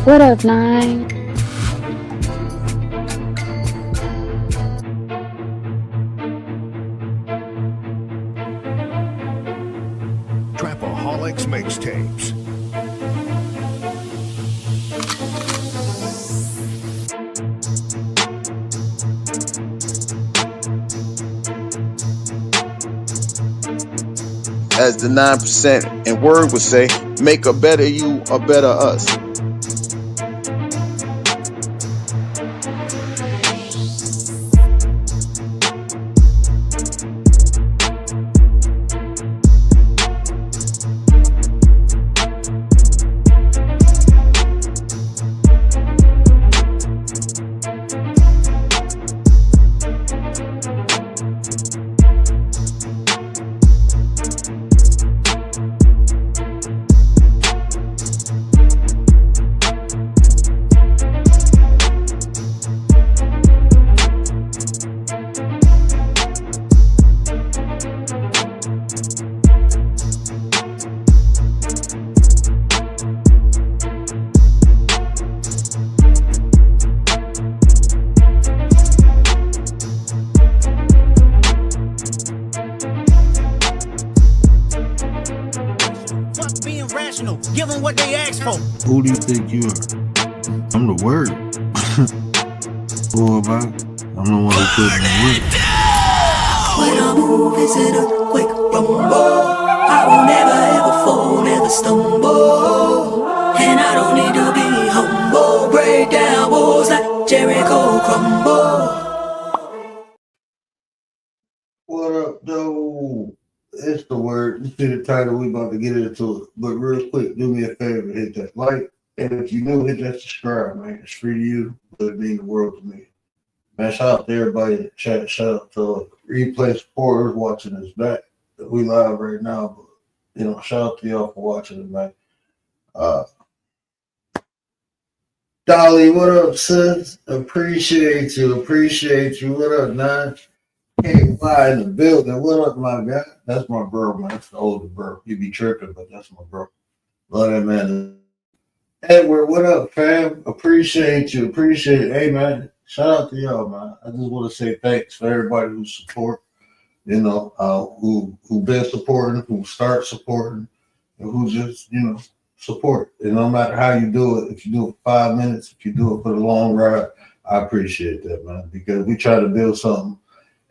What up, Nine? Trapaholics Mixtapes. As the 9% and word would say, make a better you, a better us. Give them what they ask for. Who do you think you are? I'm the word. Boy, I'm the one who put in the work. When I move, is it a quick rumble? I will never ever fall, never stumble. And I don't need to be humble. Break down walls like Jericho crumble. What up, though? It's the word. You see the title, we about to get into it. But real quick, do me a favor, hit that like. And if you new, hit that subscribe, man. It's free to you, but it means the world to me. Man, shout out to everybody in the chat. Shout out to replay supporters watching us back. We live right now, but shout out to y'all for watching it, man. Dolly, what up, sis? Appreciate you. What up, Nine? KY in the building. What up, my guy? That's my bro, man. That's the older bro. He be tripping, but that's my bro. Love that man. Edward, what up, fam? Appreciate you. Hey, man. Shout out to y'all, man. I just want to say thanks for everybody who support, who been supporting, who start supporting, and who just, support. And no matter how you do it, if you do it for 5 minutes, if you do it for the long ride, I appreciate that, man, because we try to build something.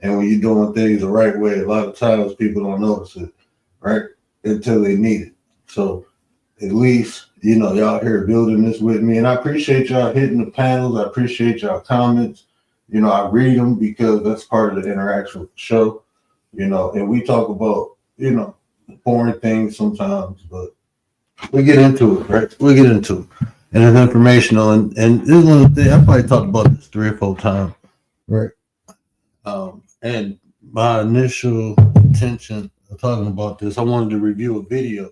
And when you're doing things the right way, a lot of times people don't notice it, right? Until they need it. So at least, y'all here building this with me. And I appreciate y'all hitting the panels. I appreciate y'all comments. I read them because that's part of the interaction with the show, and we talk about, boring things sometimes, but we get into it, right? We get into it. And it's informational. And this is one of the things, I probably talked about this 3 or 4 times, right? And my initial intention of talking about this, I wanted to review a video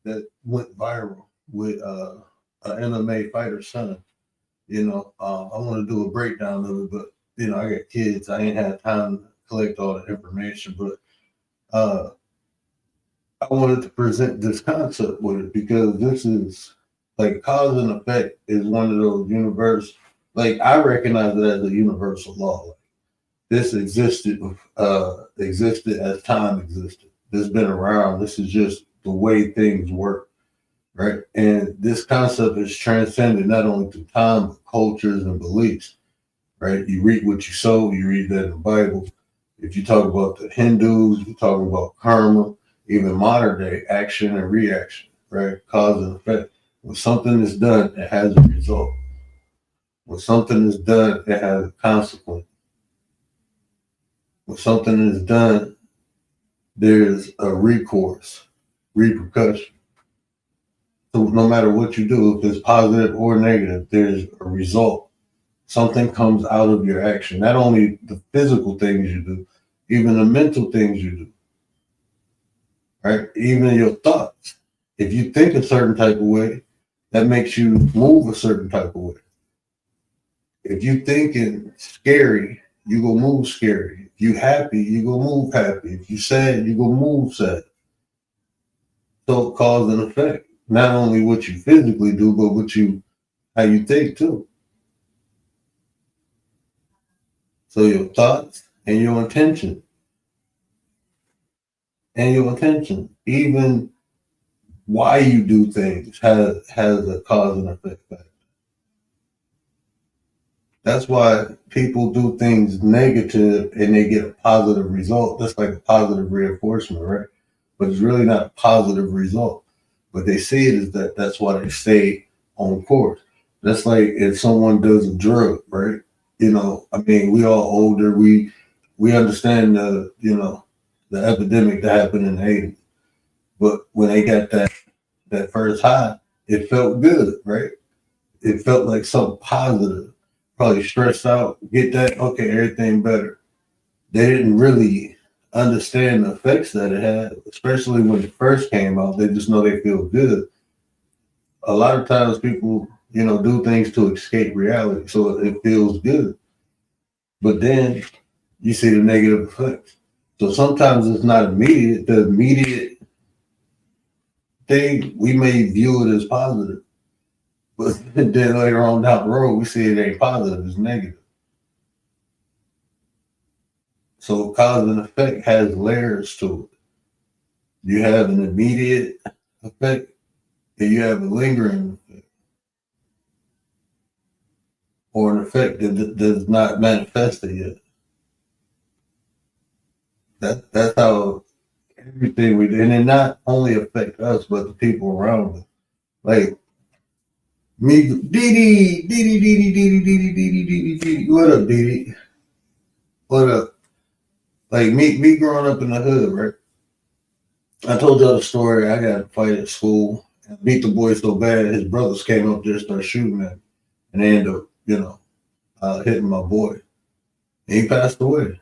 that went viral with an MMA fighter son. I want to do a breakdown of it, but I got kids. I ain't had time to collect all the information, but I wanted to present this concept with it because this is like cause and effect is one of those universal, like I recognize it as a universal law. This existed as time existed. This has been around. This is just the way things work, right? And this concept is transcended not only through time, but cultures and beliefs, right? You read what you sow. You read that in the Bible. If you talk about the Hindus, you talk about karma, even modern day action and reaction, right? Cause and effect. When something is done, it has a result. When something is done, it has a consequence. When something is done, there's a repercussion. So no matter what you do, if it's positive or negative, there's a result. Something comes out of your action. Not only the physical things you do, even the mental things you do, right? Even your thoughts. If you think a certain type of way, that makes you move a certain type of way. If you thinking scary, you go move scary. If you happy, you go move happy. If you sad, you go move sad. So cause and effect. Not only what you physically do, but what you how you think too. So your thoughts and your intention, even why you do things has a cause and effect factor. That's why people do things negative and they get a positive result. That's like a positive reinforcement, right? But it's really not a positive result. But they see it as that. That's why they stay on course. That's like if someone does a drug, right? You know, I mean, we all older. We understand the epidemic that happened in the 80s. But when they got that first high, it felt good, right? It felt like something positive. Probably stressed out, get that, okay, everything better. They didn't really understand the effects that it had, especially when it first came out. They just know they feel good. A lot of times people, do things to escape reality, so it feels good. But then you see the negative effects. So sometimes it's not immediate. The immediate thing, we may view it as positive. But then later on down the road, we see it ain't positive, it's negative. So cause and effect has layers to it. You have an immediate effect and you have a lingering effect. Or an effect that does not manifest it yet. That's how everything we do. And it not only affect us, but the people around us. Like me, Dee. What up, Dee? What up? Like me growing up in the hood, right? I told y'all the story. I got a fight at school. I beat the boy so bad, his brothers came up there and started shooting at me. And they ended up, hitting my boy. And he passed away.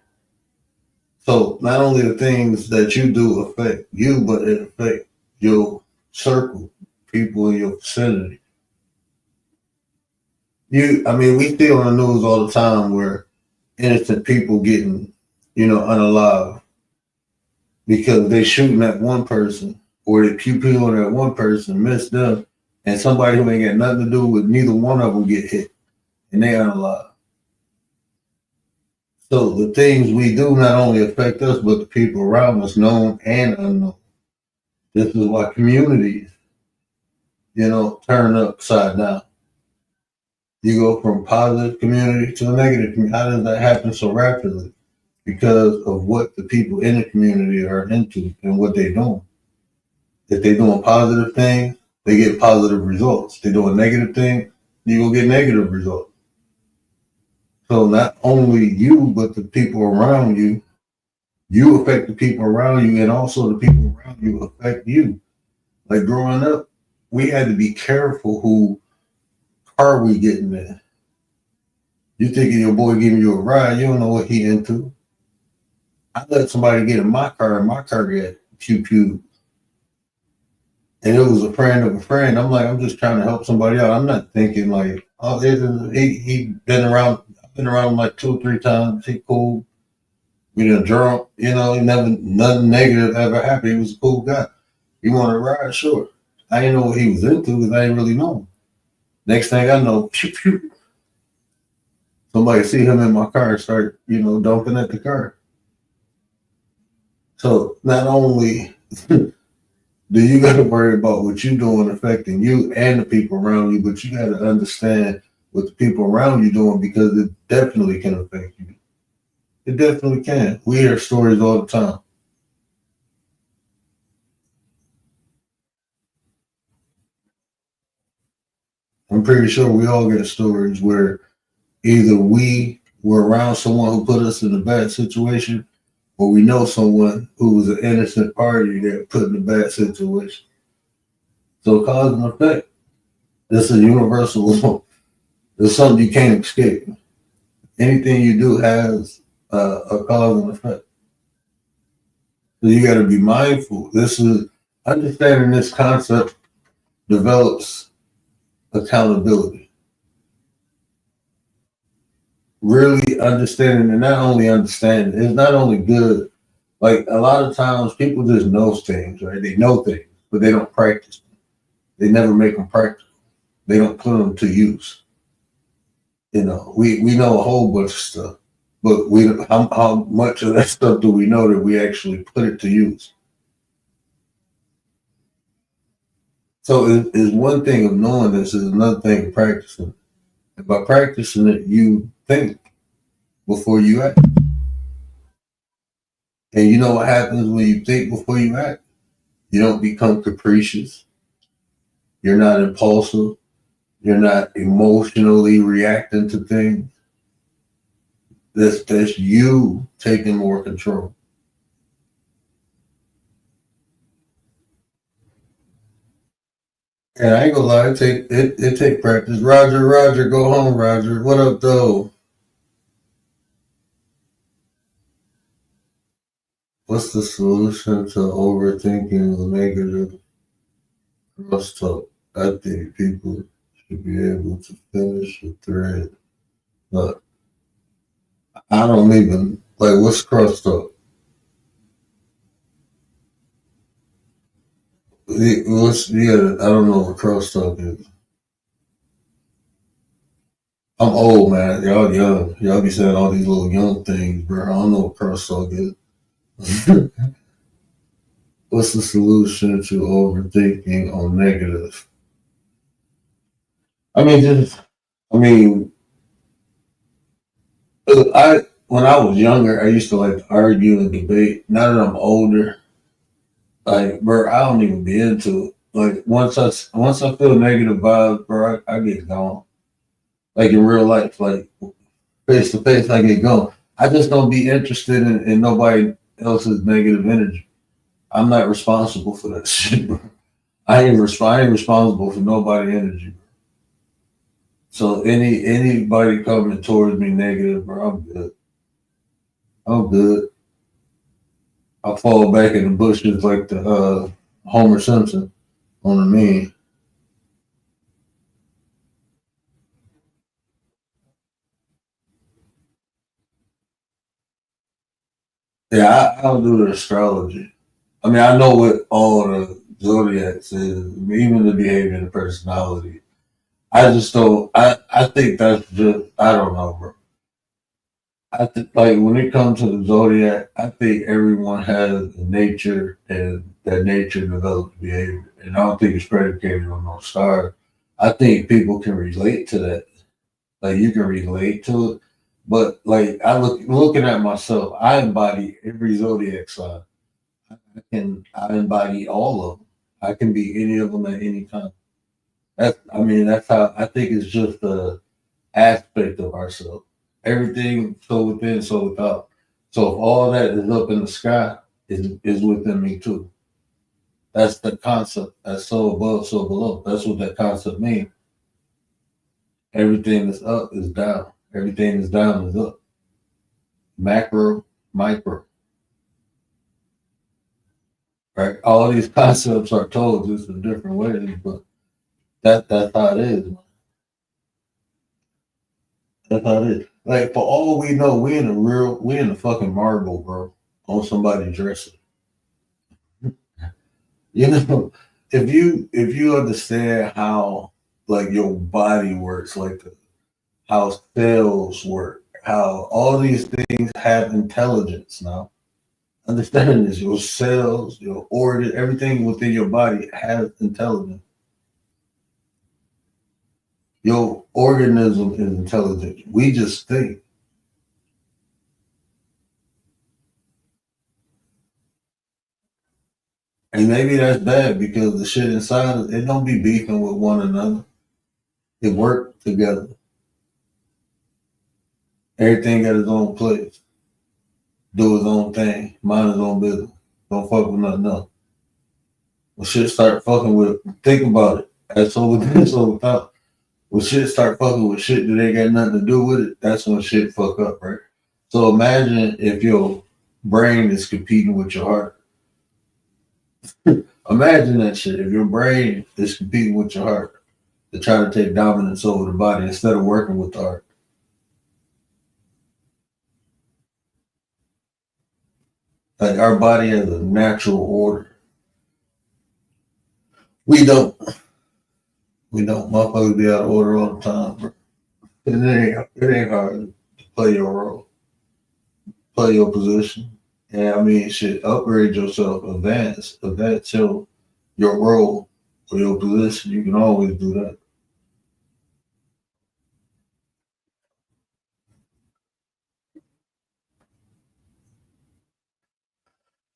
So not only the things that you do affect you, but it affect your circle, people in your vicinity. We see on the news all the time where innocent people getting, unalive because they shooting at one person or they pew on that one person, miss them, and somebody who ain't got nothing to do with neither one of them get hit and they unalive. So the things we do not only affect us, but the people around us, known and unknown. This is why communities, turn upside down. You go from positive community to a negative community. How does that happen so rapidly? Because of what the people in the community are into and what they're doing. If they're doing positive things, they get positive results. They're doing negative things, you will get negative results. So not only you, but the people around you, you affect the people around you, and also the people around you affect you. Like growing up, we had to be careful who car we getting in. You thinking your boy giving you a ride, you don't know what he into. I let somebody get in my car, and my car got pew. And it was a friend of a friend. I'm like, I'm just trying to help somebody out. I'm not thinking like, oh, he been around. I've been around him like 2 or 3 times. He cool. We done drunk. Nothing negative ever happened. He was a cool guy. He wanted to ride, sure. I didn't know what he was into because I didn't really know him. Next thing I know, pew. Somebody see him in my car and start, dumping at the car. So not only do you got to worry about what you're doing affecting you and the people around you, but you got to understand what the people around you doing because it definitely can affect you. It definitely can. We hear stories all the time. I'm pretty sure we all get stories where either we were around someone who put us in a bad situation or we know someone who was an innocent party that put in a bad situation. So cause and effect, this is universal. It's something you can't escape. Anything you do has a cause and effect. So you got to be mindful. This is understanding this concept develops accountability. Really understanding and not only understanding, it's not only good. Like a lot of times people just know things, right? They know things, but they don't practice them. They never make them practical. They don't put them to use. You know, we know a whole bunch of stuff, but we how much of that stuff do we know that we actually put it to use? So it's one thing of knowing this, is another thing of practicing. And by practicing it, you think before you act. And you know what happens when you think before you act? You don't become capricious. You're not impulsive. You're not emotionally reacting to things. That's you taking more control. And I ain't gonna lie, it take practice. Roger, go home, Roger. What up, though? What's the solution to overthinking the negative crosstalk? I think people should be able to finish a thread. But I don't even like what's crosstalk. I don't know what crosstalk is. I'm old, man. Y'all young. Y'all be saying all these little young things, bro. I don't know what crosstalk is. What's the solution to overthinking on negative? I mean, when I was younger, I used to like to argue and debate. Now that I'm older, like, bro, I don't even be into it. Like, once I feel negative vibes, bro, I get gone. Like in real life, like face to face, I get gone. I just don't be interested in nobody else's negative energy. I'm not responsible for that shit, bro. I ain't responsible for nobody energy. So anybody coming towards me negative, bro, I'm good. I'm good. I fall back in the bushes like the Homer Simpson on the meme. Yeah, I don't do the astrology. I mean, I know what all the zodiacs is, even the behavior and the personality. I just don't. I think that's just. I don't know, bro. I think like when it comes to the zodiac, I think everyone has a nature, and that nature develops behavior. And I don't think it's predicated on no star. I think people can relate to that. Like you can relate to it, but like looking at myself, I embody every zodiac sign. I embody all of them. I can be any of them at any time. That's how I think it's just the aspect of ourselves. Everything so within, so without. So if all that is up in the sky, is within me too. That's the concept. That's so above, so below. That's what that concept means. Everything that's up is down. Everything that's down is up. Macro, micro. Right? All these concepts are told just in different ways, but that's how it is. That's how it is. Like for all we know, we in a fucking marble, bro, on somebody's dresser. You know, if you understand how like your body works, like how cells work, how all these things have intelligence now. Understanding this, your cells, your organ, everything within your body has intelligence. Your organism is intelligent. We just think. And maybe that's bad because the shit inside it don't be beefing with one another. It work together. Everything got its own place. Do his own thing. Mind his own business. Don't fuck with nothing else. When shit start fucking with, think about it. That's so within, so without. When shit start fucking with shit that ain't got nothing to do with it, that's when shit fuck up, right? So imagine if your brain is competing with your heart. Imagine that shit. If your brain is competing with your heart to try to take dominance over the body instead of working with the heart. Like our body has a natural order. We don't. We don't motherfuckers be out of order all the time, bro. It ain't hard to play your role, play your position. And I mean, shit, upgrade yourself, advance your role or your position. You can always do that.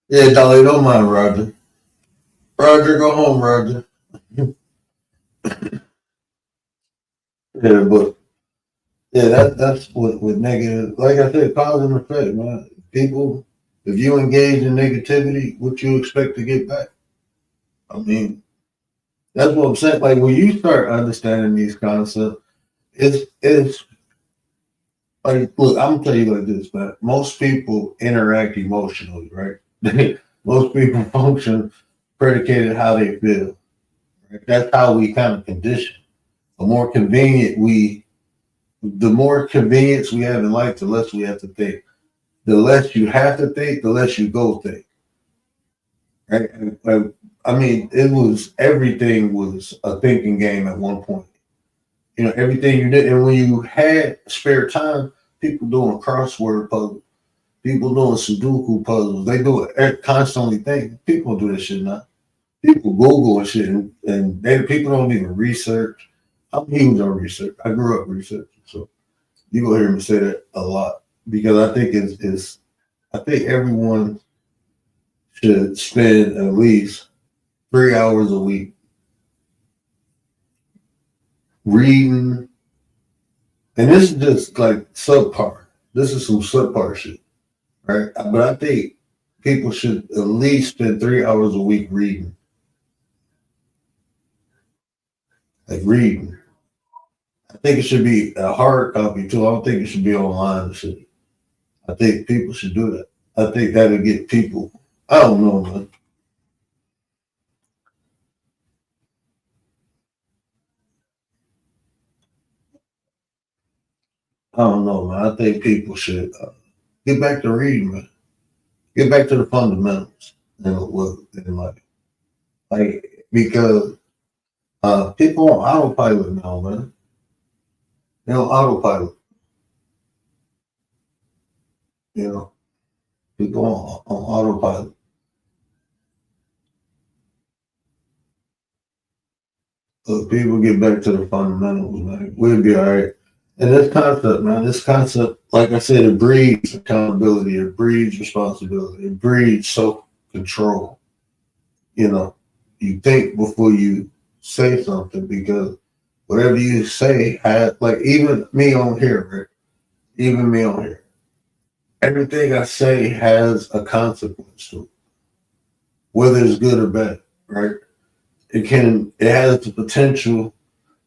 Yeah, Dolly, don't mind Roger. Roger, go home, Roger. Yeah, but yeah, that's what with negative. Like I said, cause and effect, man. People, if you engage in negativity, what you expect to get back? I mean, that's what I'm saying. Like when you start understanding these concepts, it's like, look, I'm gonna tell you like this, man. Most people interact emotionally, right? Most people function predicated how they feel. Right? That's how we kind of condition. The more convenient the more convenience we have in life, the less we have to think. The less you have to think, the less you go think. Right? I mean, everything was a thinking game at one point. You know, everything you did, and when you had spare time, people doing crossword puzzles, people doing Sudoku puzzles, they do it constantly thinking. People do this shit now. People Google and shit, and people don't even research. I'm huge on research. I grew up researching, so you will hear me say that a lot because I think I think everyone should spend at least 3 hours a week reading, and this is just like subpar. This is some subpar shit, right? But I think people should at least spend 3 hours a week reading, like reading. I think it should be a hard copy too. I don't think it should be online and shit. I think people should do that. I think that'll get people. I don't know, man. I don't know, man. I think people should get back to reading, man. Get back to the fundamentals in life, like because people on autopilot now, man. They're on autopilot. You know, people on autopilot. So people get back to the fundamentals, man. We'll be all right. And this concept, man, like I said, it breeds accountability, it breeds responsibility, it breeds self control. You know, you think before you say something because whatever you say has, like, even me on here, right? Even me on here, everything I say has a consequence to it, whether it's good or bad, right? It has the potential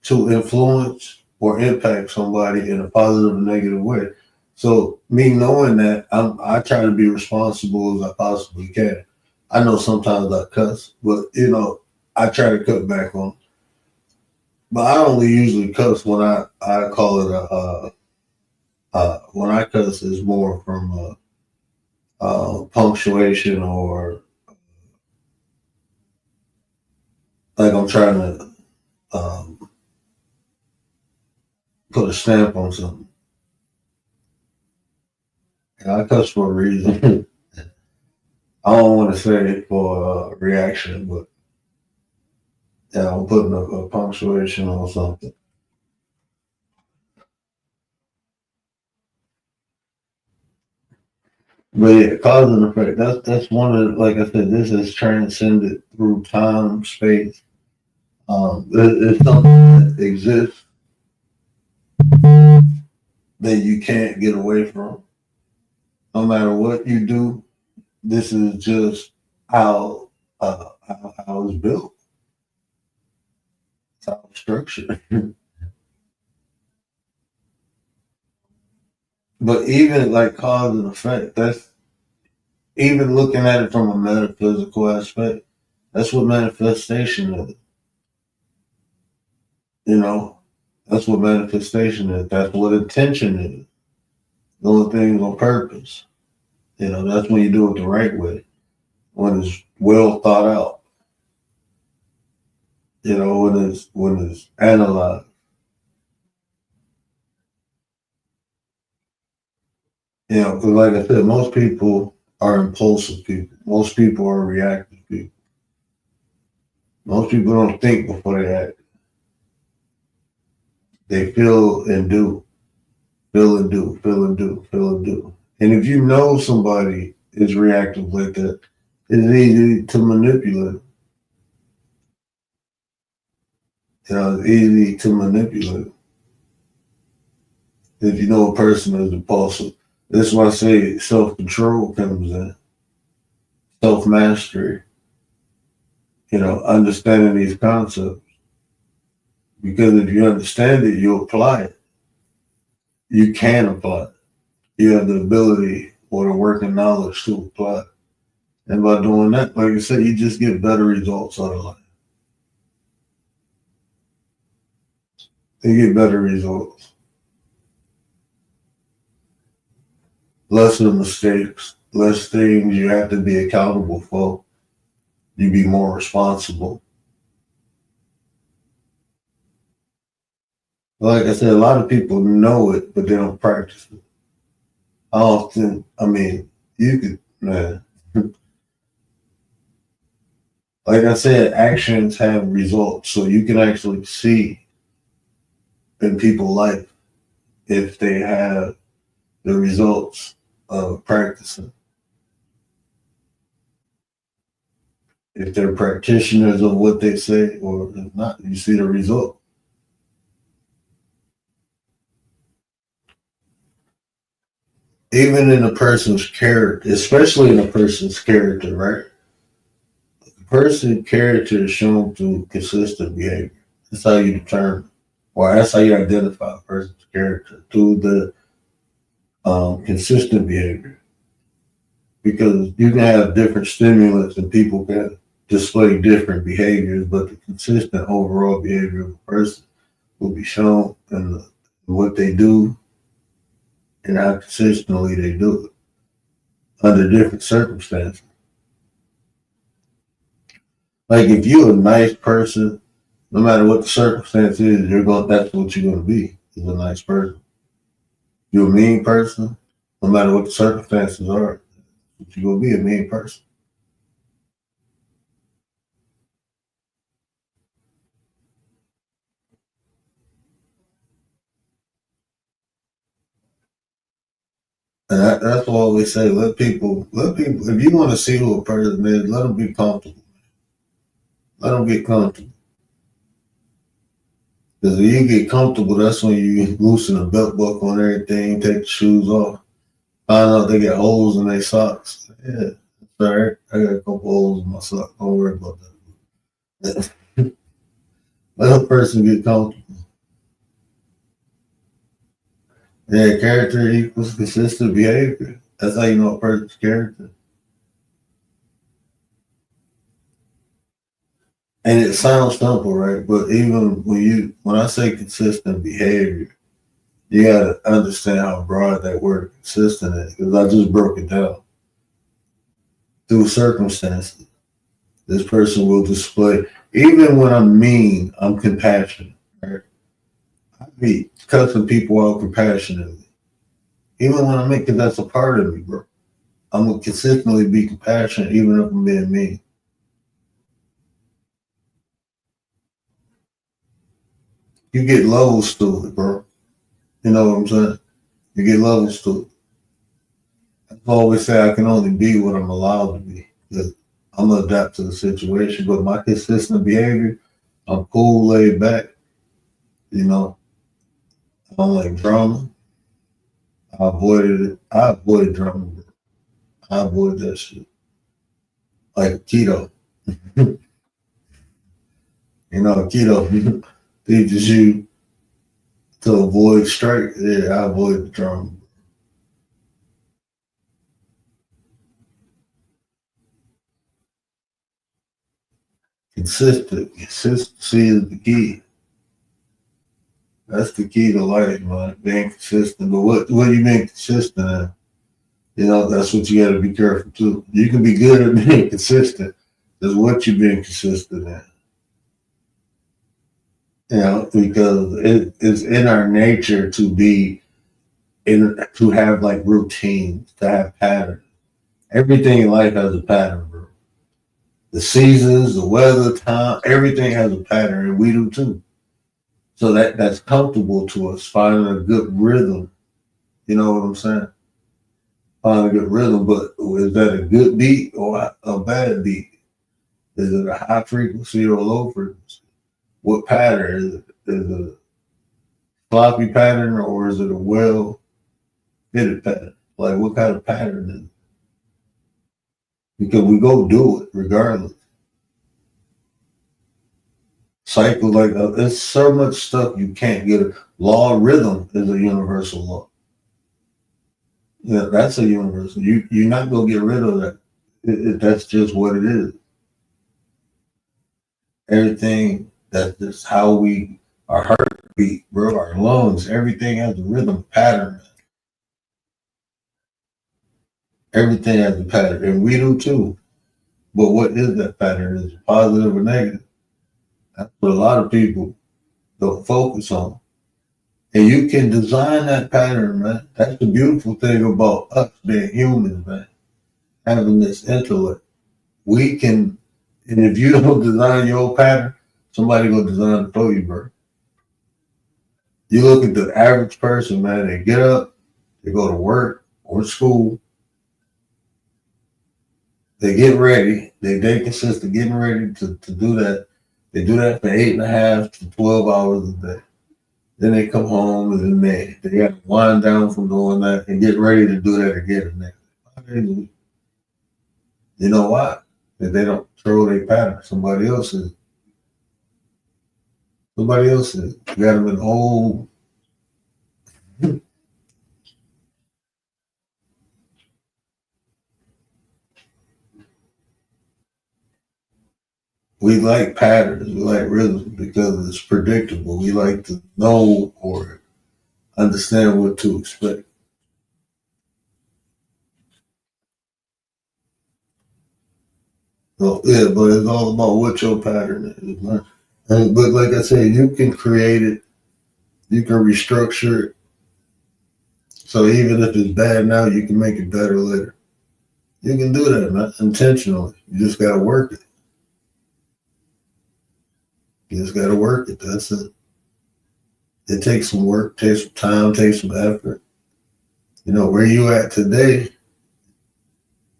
to influence or impact somebody in a positive or negative way. So me knowing that, I try to be responsible as I possibly can. I know sometimes I cuss, but you know, I try to cut back on. But I only usually cuss when I call it when I cuss is more from punctuation or like I'm trying to put a stamp on something. And I cuss for a reason. I don't want to say it for a reaction, but yeah, I'm putting a punctuation on something. But yeah, cause and effect. That's one of like I said. This is transcended through time, space. It's something that exists that you can't get away from. No matter what you do, this is just how it's built. It's how it's structured. But even like cause and effect, that's even looking at it from a metaphysical aspect. That's what manifestation is. You know, that's what manifestation is. That's what intention is. Doing things on purpose. You know, that's when you do it the right way. When it's well thought out. You know, when it's analyzed. You know, because like I said, most people are impulsive people. Most people are reactive people. Most people don't think before they act. They feel and do, feel and do, feel and do, feel and do. And if you know somebody is reactive like that, it's easy to manipulate. You know, it's easy to manipulate. If you know a person is impulsive. That's why I say self-control comes in, self-mastery, you know, understanding these concepts. Because if you understand it, you apply it. You can apply it. You have the ability or the working knowledge to apply it. And by doing that, like I said, you just get better results out of life. You get better results. Less of the mistakes, less things you have to be accountable for. You be more responsible. Like I said, a lot of people know it, but they don't practice it. How often, I mean, you could, man. Like I said, actions have results. So you can actually see in people's life if they have the results of practicing. If they're practitioners of what they say or if not, you see the result. Even in a person's character, especially in a person's character, right? The person's character is shown through consistent behavior. That's how you determine, or that's how you identify a person's character, through the consistent behavior. Because you can have different stimulants and people can display different behaviors, but the consistent overall behavior of a person will be shown in what they do and how consistently they do it under different circumstances. Like if you're a nice person, no matter what the circumstance is, that's what you're gonna be, is a nice person. You're a mean person, no matter what the circumstances are, you're gonna be a mean person. And that's why we say, let people, if you want to see who a person is, let them be comfortable. Let them get comfortable. Because when you get comfortable, that's when you loosen the belt buckle and everything, take the shoes off. Find out they got holes in their socks. Yeah, it's all right. I got a couple holes in my sock. Don't worry about that. Let a person get comfortable. Yeah, character equals consistent behavior. That's how you know a person's character. And it sounds simple, right? But even when I say consistent behavior, you gotta understand how broad that word consistent is, because I just broke it down. Through circumstances, this person will display, even when I'm mean, I'm compassionate, right? I be cussing people out compassionately. Even when I'm mean, because that's a part of me, bro. I'm gonna consistently be compassionate, even if I'm being mean. You get levels to it, bro. You know what I'm saying? You get levels to it. I always say I can only be what I'm allowed to be. I'm gonna adapt to the situation, but my consistent behavior, I'm cool, laid back. You know, I don't like drama. I avoided it. I avoid drama. I avoid that shit. Like keto. You know, keto teaches you to avoid strife. Yeah, I avoid the drama. Consistency is the key. That's the key to life, man. Being consistent. But what do you mean consistent at? You know, that's what you got to be careful too. You can be good at being consistent. That's what you're being consistent at. You know, because it is in our nature to have like routines, to have patterns. Everything in life has a pattern, bro. The seasons, the weather, time, everything has a pattern, and we do too. So that's comfortable to us, finding a good rhythm. You know what I'm saying? Finding a good rhythm, but is that a good beat or a bad beat? Is it a high frequency or a low frequency? What pattern is it? Is it a sloppy pattern or is it a well fitted pattern? Like what kind of pattern is it? Because we go do it regardless. Cycle like there's so much stuff you can't get. Law of rhythm is a universal law. Yeah, that's a universal. You're not gonna get rid of that. That's just what it is. Everything that's just how we our heartbeat, bro, our lungs, everything has a rhythm pattern. Everything has a pattern, and we do too. But what is that pattern? Is it positive or negative? That's what a lot of people don't focus on. And you can design that pattern, man. That's the beautiful thing about us being humans, man. Having this intellect. We can, and if you don't design your pattern, somebody gonna design it for you, bro. You look at the average person, man, they get up, they go to work or school, they get ready, they consist of getting ready to do that. They do that for 8.5 to 12 hours a day. Then they come home and then they got to wind down from doing that and get ready to do that again the next day. You know why? If they don't throw their pattern, somebody else is. Somebody else is. You got them in old. We like patterns, we like rhythms because it's predictable. We like to know or understand what to expect. So yeah, but it's all about what your pattern is, man. But like I said, you can create it, you can restructure it. So even if it's bad now, you can make it better later. You can do that, man, intentionally. You just gotta work it. You just gotta work it. That's it. It takes some work, takes some time, takes some effort. You know, where you at today,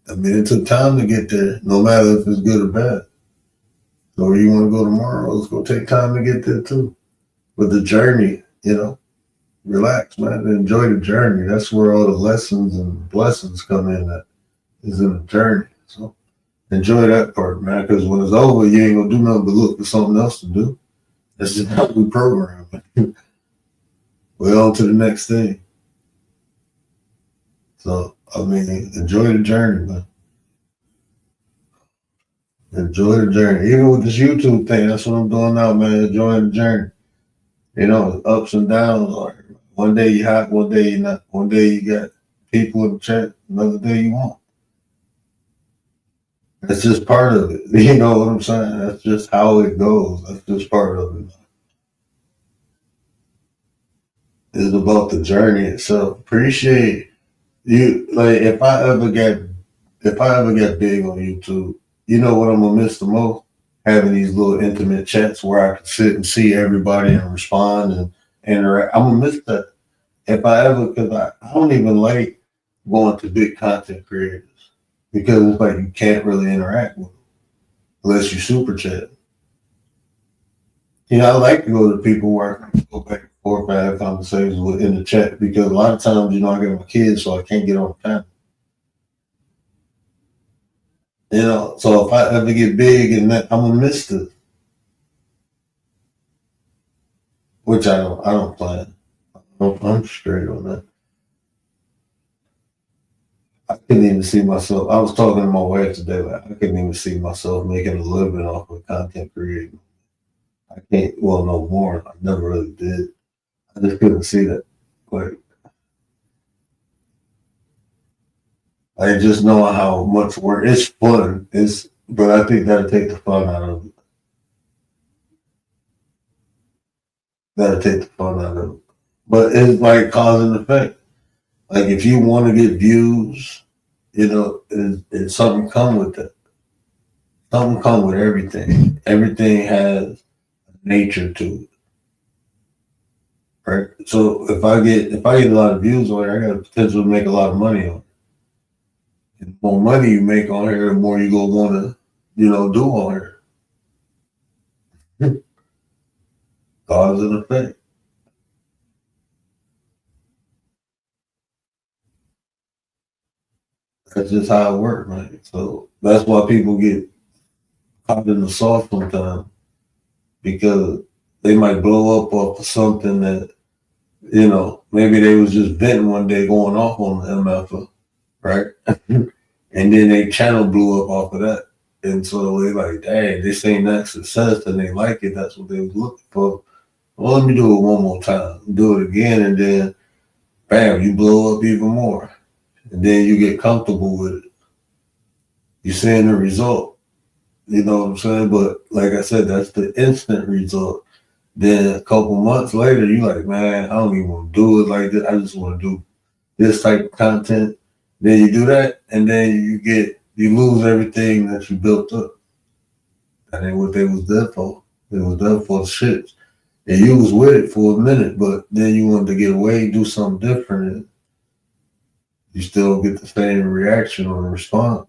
I mean, it took time to get there, no matter if it's good or bad. So where you want to go tomorrow, it's going to take time to get there too. But the journey, you know, relax, man. Enjoy the journey. That's where all the lessons and blessings come in. That is in the journey. So enjoy that part, man. Because when it's over, you ain't gonna do nothing but look for something else to do. That's just how we program. We're on to the next thing. So I mean, enjoy the journey, man. Enjoy the journey. Even with this YouTube thing, that's what I'm doing now, man. Enjoying the journey. You know, ups and downs. Like one day you hot, one day you not. One day you got people in the chat, another day you won't. That's just part of it. You know what I'm saying? That's just how it goes. That's just part of it. It's about the journey itself. Appreciate you. Like if I ever get big on YouTube, you know what I'm gonna miss the most? Having these little intimate chats where I can sit and see everybody and respond and interact. I'm gonna miss that. If I ever, because I don't even like going to big content creators because it's like you can't really interact with them unless you super chat. You know, I like to go to people where I can go back and forth and have conversations with in the chat because a lot of times, you know, I got my kids, so I can't get on the panel. You know, so if I ever get big and that, I'm gonna miss this, which I don't plan. I'm straight on that. I couldn't even see myself. I was talking to my wife today. Like I couldn't even see myself making a living off of content creating. I can't. Well, no more. I never really did. I just couldn't see that. Like I just know how much work. It's fun. But I think that'll take the fun out of it. Gotta take the fun out of it. But it's like cause and effect. Like if you want to get views, it's something come with it. Something come with everything. Everything has nature to it. Right. So if I get a lot of views on here, I got the potential to make a lot of money on it. And the more money you make on here, the more you go want to, do on here. Cause and effect. That's just how it works, man. So that's why people get caught in the sauce sometimes, because they might blow up off of something that, maybe they was just venting one day going off on the MFA, right? And then they channel blew up off of that. And so they like, dang, this ain't that success and they like it. That's what they was looking for. Well, let me do it one more time. Do it again, and then bam, you blow up even more. And then you get comfortable with it. You're seeing the result. You know what I'm saying? But like I said, that's the instant result. Then a couple months later, you like, man, I don't even want to do it like this. I just want to do this type of content. Then you do that, and then you lose everything that you built up. That ain't what they was there for. They was there for the shits. And you was with it for a minute, but then you wanted to get away, do something different, and you still get the same reaction or response.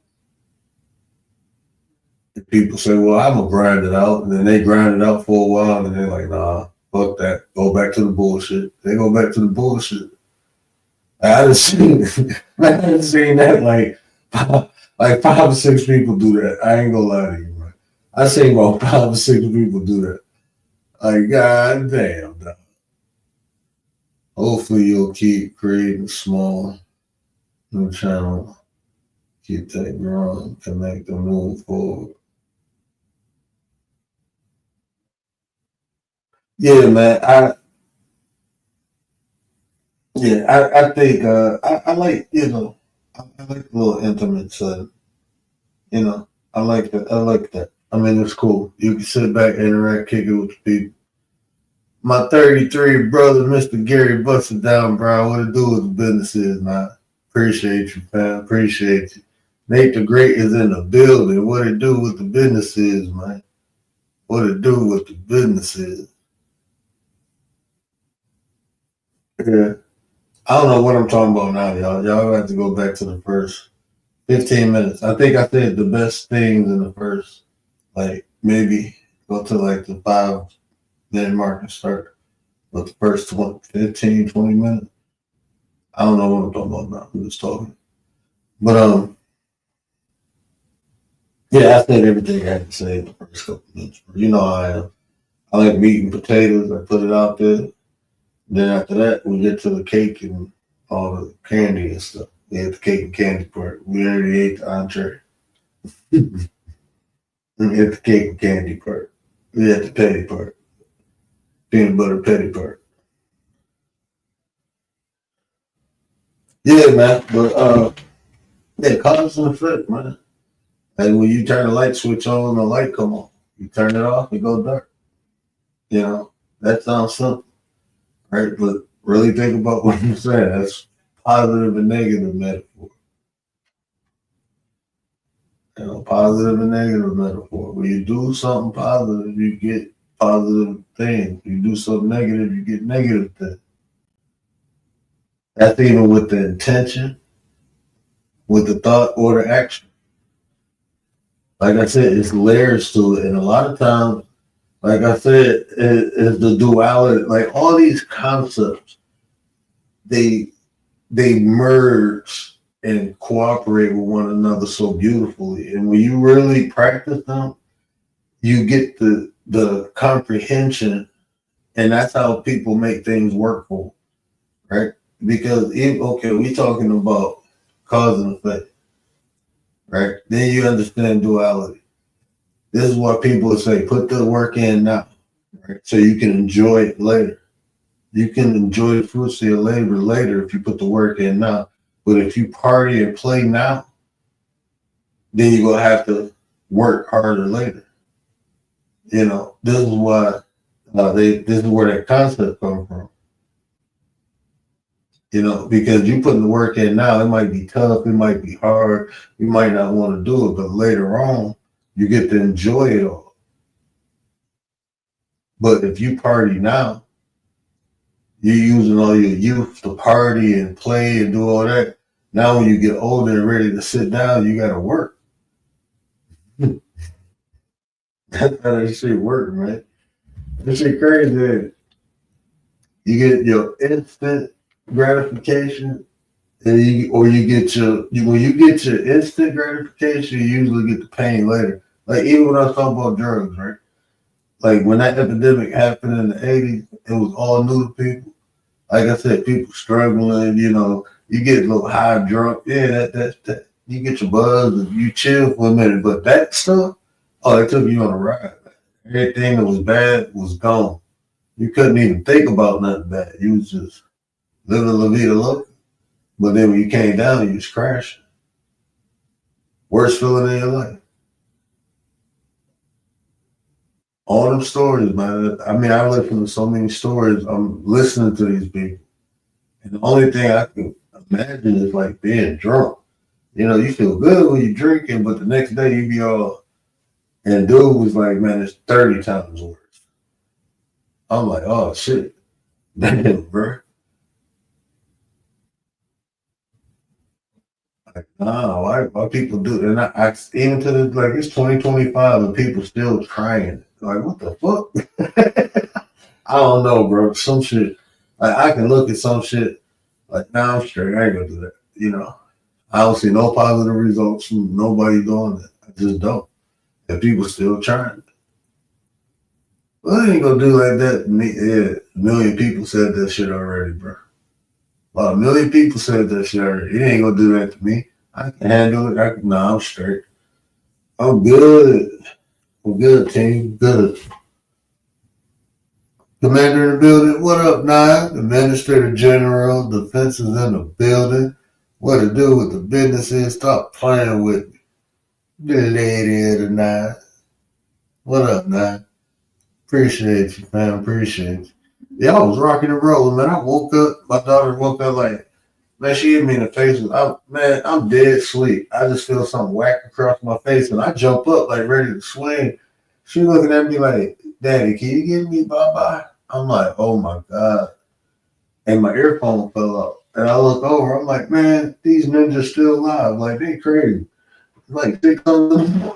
And people say, well, I'm going to grind it out. And then they grind it out for a while, and they're like, nah, fuck that. Go back to the bullshit. They go back to the bullshit. I haven't seen that like 5 or 6 people do that. I ain't gonna lie to you, man. I seen about 5 or 6 people do that. Like, god damn, dog. Hopefully you'll keep creating small new channel, keep that growing, connect and move forward. Yeah, man. I think I like, I like the little intimate side. I like that. I like that. I mean, it's cool. You can sit back, interact, kick it with the people. My 33 brother, Mr. Gary, busted down, bro. What it do with the business is, man. Appreciate you, fam. Appreciate you. Nate the Great is in the building. What it do with the business is, man. What it do with the business is. Yeah. I don't know what I'm talking about now, y'all. Y'all have to go back to the first 15 minutes. I think I said the best things in the first, like, maybe go to like the 5-minute mark and start with the first 15, 20 minutes. I don't know what I'm talking about now. I'm just talking. But, yeah, I said everything I had to say in the first couple minutes. You know how I am. I like meat and potatoes. I put it out there. Then after that, we get to the cake and all the candy and stuff. We had the cake and candy part. We already ate the entree. We had the cake and candy part. We had the petty part. Peanut butter petty part. Yeah, man. But yeah, cause and effect, man. And when you turn the light switch on, the light come on. You turn it off, it go dark. That sounds simple. Right, but really think about what you're saying. That's positive and negative metaphor. Positive and negative metaphor. When you do something positive, you get positive things. You do something negative, you get negative things. That's even with the intention, with the thought, or the action. Like I said, it's layers to it, and a lot of times, like I said, is the duality. Like all these concepts, they merge and cooperate with one another so beautifully. And when you really practice them, you get the comprehension, and that's how people make things work for them, right? Because we're talking about cause and effect, right? Then you understand duality. This is what people say, put the work in now, right? So you can enjoy it later. You can enjoy the fruits of your labor later if you put the work in now. But if you party and play now, then you're going to have to work harder later. This is why This is where that concept comes from. You know, because you putting the work in now, it might be tough, it might be hard, you might not want to do it, but later on, you get to enjoy it all. But if you party now, you're using all your youth to party and play and do all that. Now, when you get older and ready to sit down, you got to work. That's how that shit work, man. This shit crazy. Man. You get your instant gratification, and you get when you get your instant gratification, you usually get the pain later. Like even when I was talking about drugs, right? Like when that epidemic happened in the 80s, it was all new to people. Like I said, people struggling, you know, you get a little high drunk, yeah, that you get your buzz and you chill for a minute. But that stuff, oh, it took you on a ride. Everything that was bad was gone. You couldn't even think about nothing bad. You was just living la vida loca. But then when you came down, you was crashing. Worst feeling in your life. All them stories, man. I mean, I listen to so many stories. I'm listening to these people. And the only thing I can imagine is like being drunk. You know, you feel good when you're drinking, but the next day you be all, and dude was like, man, it's 30 times worse. I'm like, oh shit. Damn, bro. Like, nah, why people do it? And I even to the like it's 2025 and people still trying it. Like, what the fuck? I don't know, bro. Some shit. Like I can look at some shit like now I'm straight. I ain't gonna do that. You know, I don't see no positive results from nobody doing it. I just don't. And people still trying it. Well, I ain't gonna do like that. Yeah, a million people said that shit already, bro. About a million people said that shit already. It ain't gonna do that to me. I can handle it. Nah, I'm straight. I'm good. I'm good, team. Good. Commander in the building. What up, Nine? Administrator General. Defense is in the building. What to do with the business is? Stop playing with me. The lady of the Nine. What up, Nine? Appreciate you, man. Appreciate you. Yeah, I was rocking and rolling, man. I woke up. My daughter woke up like, man, she hit me in the face. I'm dead asleep. I just feel something whack across my face, and I jump up like ready to swing. She looking at me like, Daddy, can you give me bye-bye? I'm like, oh my God. And my earphone fell out. And I look over, I'm like, man, these ninjas still alive. Like, they crazy. Like 600.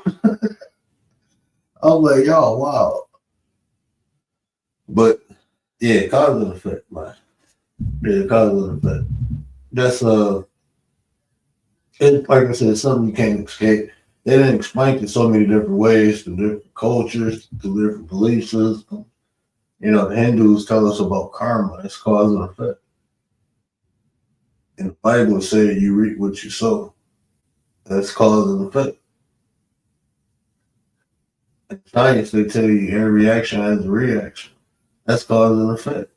I'm like, y'all, wow. But yeah, cause and effect, man. Yeah, cause and effect. That's it's like I said, something you can't escape. They didn't explain it so many different ways, to different cultures, to different belief systems. You know, the Hindus tell us about karma. It's cause and effect. And the Bible says you reap what you sow. That's cause and effect. In science, they tell you every action has a reaction. That's cause and effect.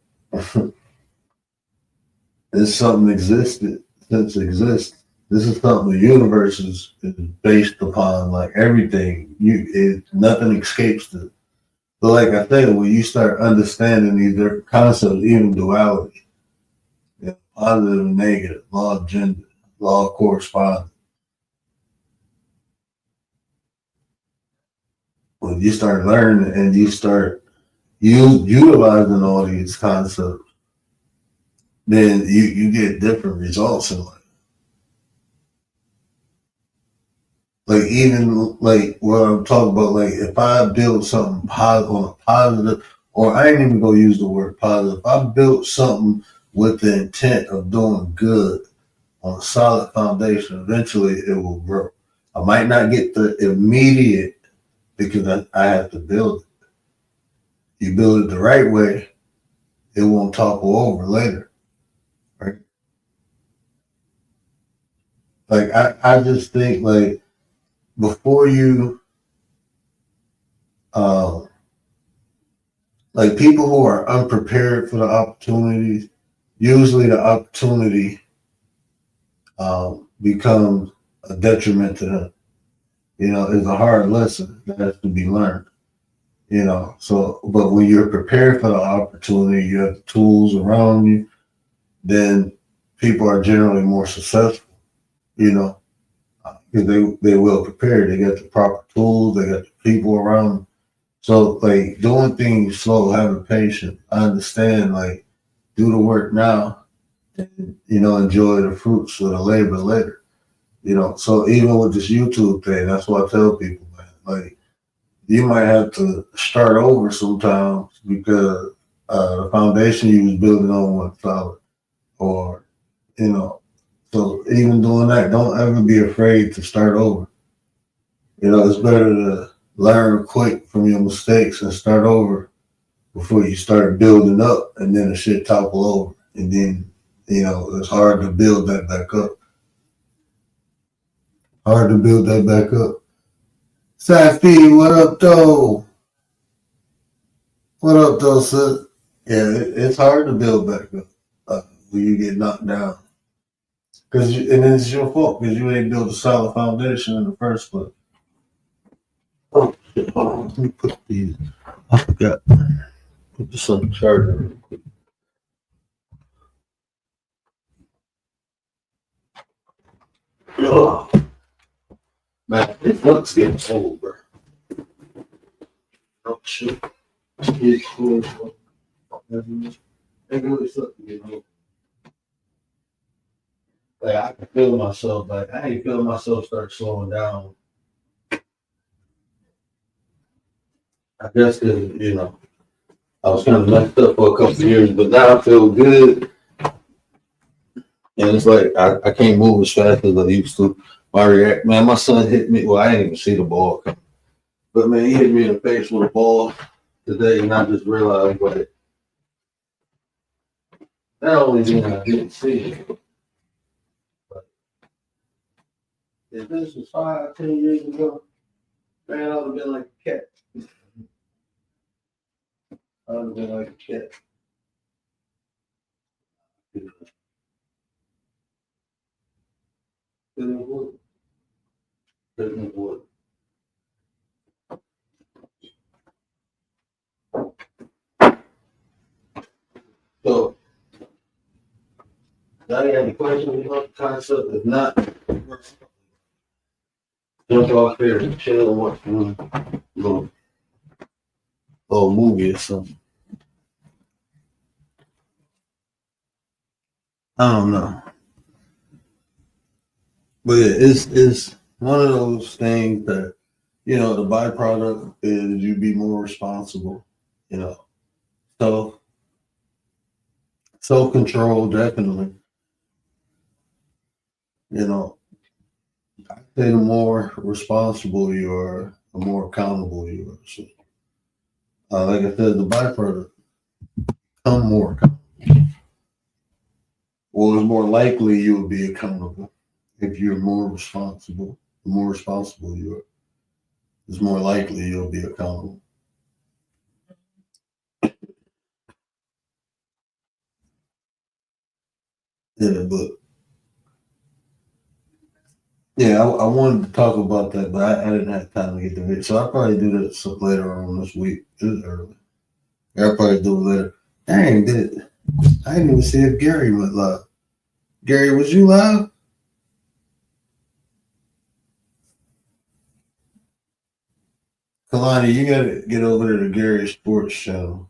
It's something existed since it exists. This is something the universe is based upon. Like everything, nothing escapes it. So, like I said, when you start understanding these different concepts, even duality, positive and negative, law of gender, law of correspondence. When you start learning and you start utilizing all these concepts, then you get different results in life. Like even like what I'm talking about, like if I build something positive on a positive, or I ain't even gonna use the word positive. If I built something with the intent of doing good on a solid foundation, eventually it will grow. I might not get the immediate because I have to build it. You build it the right way, it won't topple over later. Right? Like I just think like before you like people who are unprepared for the opportunities, usually the opportunity becomes a detriment to them. You know, it's a hard lesson that has to be learned. you know. So, but when you're prepared for the opportunity, you have the tools around you, then people are generally more successful, you know, because they well prepared. They got the proper tools, they got the people around them. So, like doing things slow, having patience. I understand, like do the work now, and enjoy the fruits of the labor later. You know, so even with this YouTube thing, that's what I tell people, man. Like, you might have to start over sometimes because the foundation you was building on wasn't solid, or you know. So even doing that, don't ever be afraid to start over. You know, it's better to learn quick from your mistakes and start over before you start building up, and then the shit topple over, and then it's hard to build that back up. Hard to build that back up. Safi, what up, though? What up, though, sis? Yeah, it's hard to build back up when you get knocked down. And it's your fault because you ain't built a solid foundation in the first place. Oh, shit. Hold on. Let me put these. I forgot. Put this on the charger real quick. Oh, man, this looks getting old, bro. Oh, shit. It's cool. It really sucks to get old. Like, I can feel myself, like, I ain't feeling myself start slowing down. I guess because, I was kind of messed up for a couple of years, but now I feel good. And it's like, I can't move as fast as I used to. Man, my son hit me. Well, I didn't even see the ball coming. But, man, he hit me in the face with a ball today, and I just realized, like, not only did I didn't see it, but if this was 5, 10 years ago, man, I would have been like a cat. I would have been like a cat. Couldn't wood. Couldn't wood. So, do you have any questions about the concept? If not, jump off here and chill and watch a little movie or something. I don't know. But yeah, it's one of those things that, the byproduct is you be more responsible, So self-control, definitely. I say the more responsible you are, the more accountable you are. So, like I said, the byproduct, become more accountable. Well, it's more likely you will be accountable if you're more responsible. The more responsible you are, it's more likely you'll be accountable. Yeah, but yeah, I wanted to talk about that, but I didn't have time to get the video. So I'll probably do that some later on this week. It's early. I'll probably do it later. Dang, I didn't even see if Gary went live. Gary, was you live? Kalani, you gotta get over to the Gary Sports channel.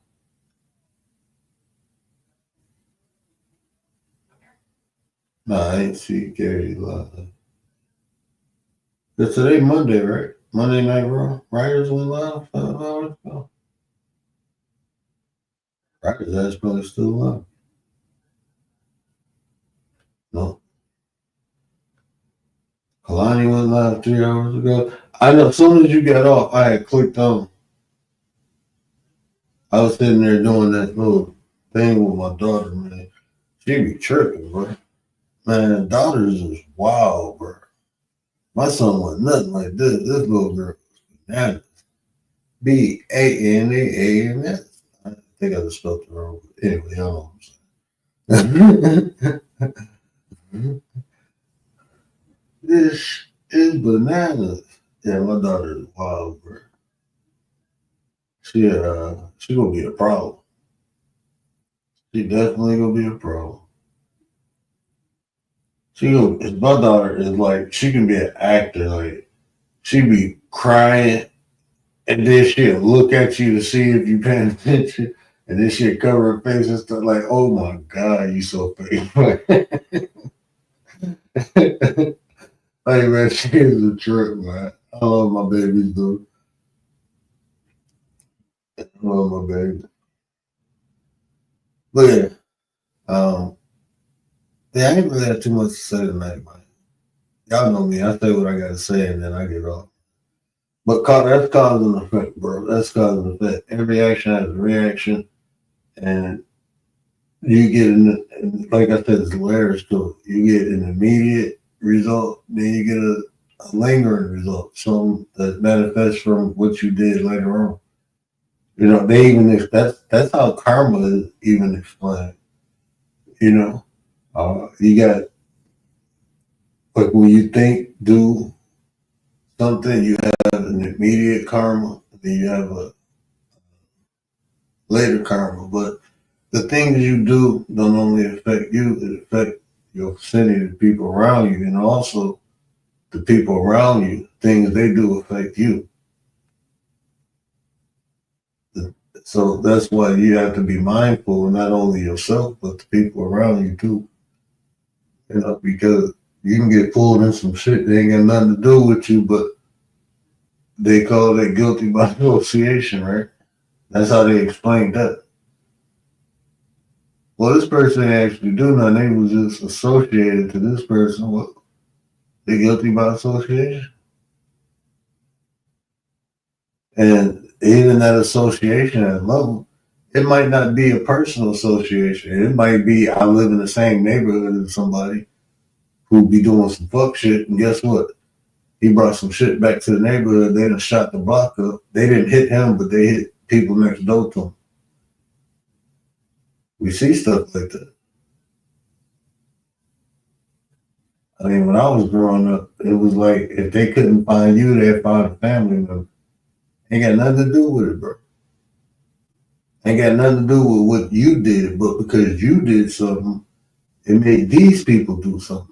Nah, I ain't see Gary live. But today Monday, right? Monday Night Raw. Riders went live 5 hours ago. Riders ass probably still live. No. Kalani went live 3 hours ago. I know as soon as you got off, I had clicked on. I was sitting there doing that little thing with my daughter, man. She be tripping, bro. Man, daughters is wild, bro. My son was nothing like this. This little girl was bananas. BANAANS. I think I just spelled it wrong. Anyway, I don't know what I'm saying. This is bananas. Yeah, my daughter is wild, bro. she gonna be a problem. She definitely gonna be a problem. My daughter is like, she can be an actor. Like, she be crying, and then she'll look at you to see if you paying attention, and then she'll cover her face and stuff. Like, oh my God, you so fake. Like, man, she is a trip, man. I love my babies, though. I love my baby. But yeah, yeah, I ain't really had too much to say tonight, man. Y'all know me. I say what I gotta say, and then I get off. But that's cause and effect, bro. That's cause and effect. Every action has a reaction, and you get like I said, there's layers to it. You get an immediate result, then you get a lingering result, something that manifests from what you did later on. You know, they even that's how karma is even explained. You know, you got, like, when you think, do something, you have an immediate karma, then you have a later karma. But the things you do don't only affect you, it affects your vicinity, the people around you, and also the people around you, things they do affect you. So that's why you have to be mindful of not only yourself, but the people around you too. You know, because you can get pulled in some shit that ain't got nothing to do with you, but they call that guilty by association, right? That's how they explain that. Well, this person didn't actually do nothing. They was just associated to this person. Well, they guilty by association. And even that association at level, it might not be a personal association. It might be, I live in the same neighborhood as somebody who be doing some fuck shit, and guess what? He brought some shit back to the neighborhood. They done shot the block up. They didn't hit him, but they hit people next door to him. We see stuff like that. I mean, when I was growing up, it was like, if they couldn't find you, they'd find a family member. Ain't got nothing to do with it, bro. Ain't got nothing to do with what you did, but because you did something, it made these people do something.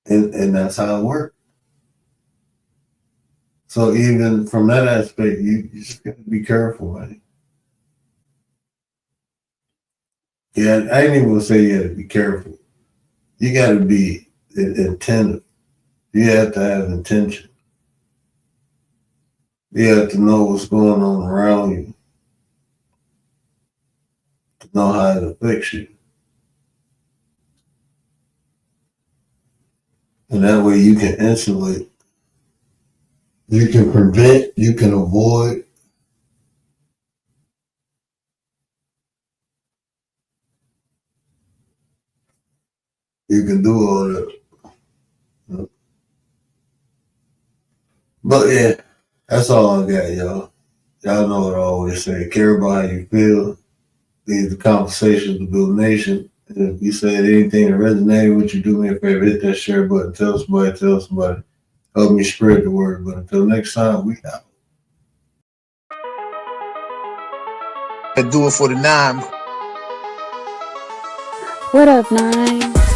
And that's how it worked. So even from that aspect, you just gotta be careful, man. Yeah, I ain't even gonna say you gotta be careful. You gotta be attentive. You have to have intention. You have to know what's going on around you, to know how it affects you. And that way you can insulate, you can prevent, you can avoid. You can do all that. But yeah, that's all I got, y'all. Y'all know what I always say. Care about how you feel. Leave the conversation to build nation. And if you said anything that resonated with you, do me a favor, hit that share button. Tell somebody. Help me spread the word. But until next time, we out. And do it for the 9. What up, 9?